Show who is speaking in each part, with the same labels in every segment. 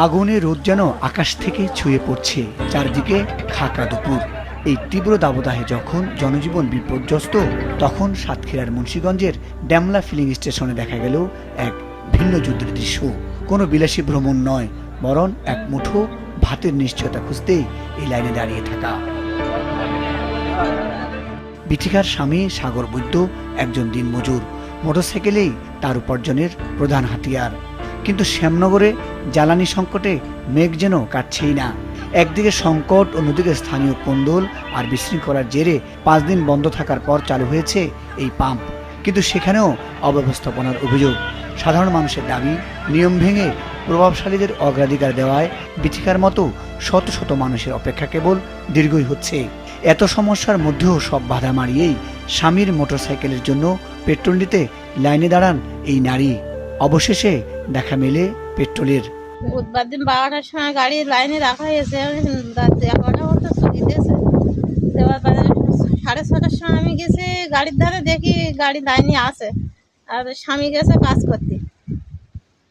Speaker 1: আগুনের রোদ যেন আকাশ থেকে ছুঁয়ে পড়ছে, চারদিকে খাকা দুপুর। এই তীব্র দাবদাহে যখন জনজীবন বিপর্যস্ত, তখন সাতক্ষীরার মুন্সিগঞ্জের ড্যামলা ফিলিং স্টেশনে দেখা গেল এক ভিন্ন যুদ্ধের দৃশ্য। কোনো বিলাসী ভ্রমণ নয়, বরং এক মুঠো ভাতের নিশ্চয়তা খুঁজতেই এই লাইনে দাঁড়িয়ে থাকা। বিথিকার স্বামী সাগর বৈদ্য একজন দিনমজুর, মোটরসাইকেলেই তার উপার্জনের প্রধান হাতিয়ার। কিন্তু শ্যামনগরে জ্বালানি সংকটে মেঘ যেন কাটছেই না। একদিকে সংকট, অন্যদিকে স্থানীয় কোন্দল আর বিশৃঙ্খলার জেরে 5 দিন বন্ধ থাকার পর চালু হয়েছে এই পাম্প। কিন্তু সেখানেও অব্যবস্থাপনার অভিযোগ। সাধারণ মানুষের দাবি, নিয়ম ভেঙে প্রভাবশালীদের অগ্রাধিকার দেওয়ায় বিথিকার মতো শত শত মানুষের অপেক্ষা কেবল দীর্ঘই হচ্ছে। এত সমস্যার মধ্যেও সব বাধা মারিয়েই স্বামীর মোটরসাইকেলের জন্য পেট্রোল নিতে লাইনে দাঁড়ান এই নারী। অবশেষে দেখা মেলে পেট্রোলের।
Speaker 2: বুধবার দিন 12টার সময় গাড়ি লাইনে রাখা হয়েছে, রাত 11টা পর্যন্ত ছুটি দিয়েছে। দেওয়ার পরে 6:30টার সময় আমি গেছি গাড়ির ধারে, দেখি গাড়ি লাইনে আছে, আর স্বামী গেছে কাজ করতে।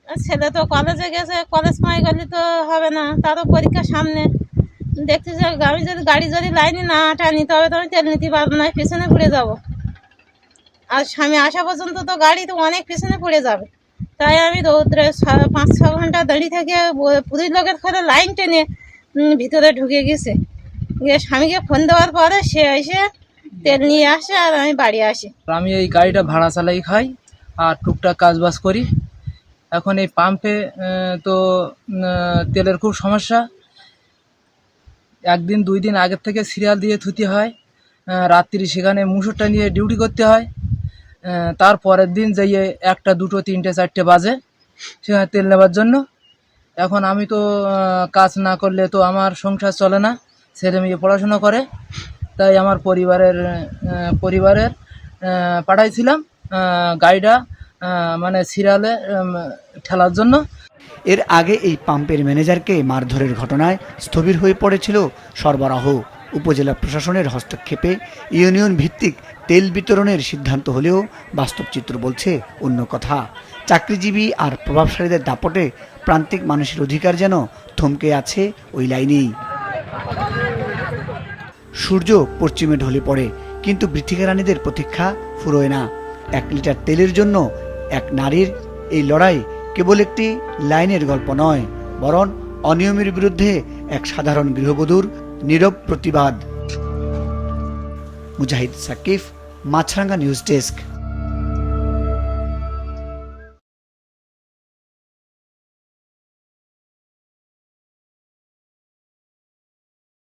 Speaker 2: ছেলে তো কলেজে গেছে, কলেজ সময় গেলে তো হবে না, তারও পরীক্ষার সামনে। দেখছি যে গাড়ি যদি লাইনে না টানি তবে তো আমি তেল নিতে পারবো না, পিছনে পড়ে যাব। আর স্বামী আসা পর্যন্ত তো গাড়ি তো অনেক পিছনে পড়ে যাবে। তাই আমি রৌদ্রে 5-6 ঘন্টা দাঁড়িয়ে থেকে পুলিশ লোকের করে লাইন টেনে ভিতরে ঢুকে গেছে। গিয়ে স্বামীকে ফোন দেওয়ার পরে সে এসে তেল নিয়ে আসে, আর আমি বাড়ি আসি।
Speaker 3: আমি এই গাড়িটা ভাড়া চালাই খাই আর টুকটাক কাজবাজ করি। এখন এই পাম্পে তো তেলের খুব সমস্যা। 1 দিন 2 দিন আগের থেকে সিরিয়াল দিয়ে থুতে হয়, রাত্রি সেখানে মুসুরটা নিয়ে ডিউটি করতে হয়। তারপরের দিন যাইয়ে 1টা 2টো 3টে 4টে বাজে সেখানে তেল নেবার জন্য। এখন আমি তো কাজ না করলে তো আমার সংসার চলে না, ছেলে মেয়ে পড়াশোনা করে। তাই আমার পরিবারের পাঠাইছিলাম গাড়িটা মানে সিরিয়ালে ঠেলার জন্য।
Speaker 1: এর আগে এই পাম্পের ম্যানেজারকে মারধরের ঘটনায় স্থবির হয়ে পড়েছিল সরবরাহ। উপজেলা প্রশাসনের হস্তক্ষেপে ইউনিয়ন ভিত্তিক তেল বিতরণের সিদ্ধান্ত হলেও বাস্তব চিত্র বলছে অন্য কথা। চাকরিজীবী আর প্রভাবশালীদের দাপটে প্রান্তিক মানুষের অধিকার যেন থমকে আছে ওই লাইনেই। সূর্য পশ্চিমে ঢলে পড়ে, কিন্তু বৃথিকা রানীদের প্রতীক্ষা ফুরোয় না। 1 লিটার তেলের জন্য এক নারীর এই লড়াই কেবল একটি লাইনের গল্প নয়, বরং অনিয়মের বিরুদ্ধে এক সাধারণ গৃহবধূর নীরব প্রতিবাদ। মুজাহিদ সাকিফ, মাছরাঙ্গা নিউজ ডেস্ক।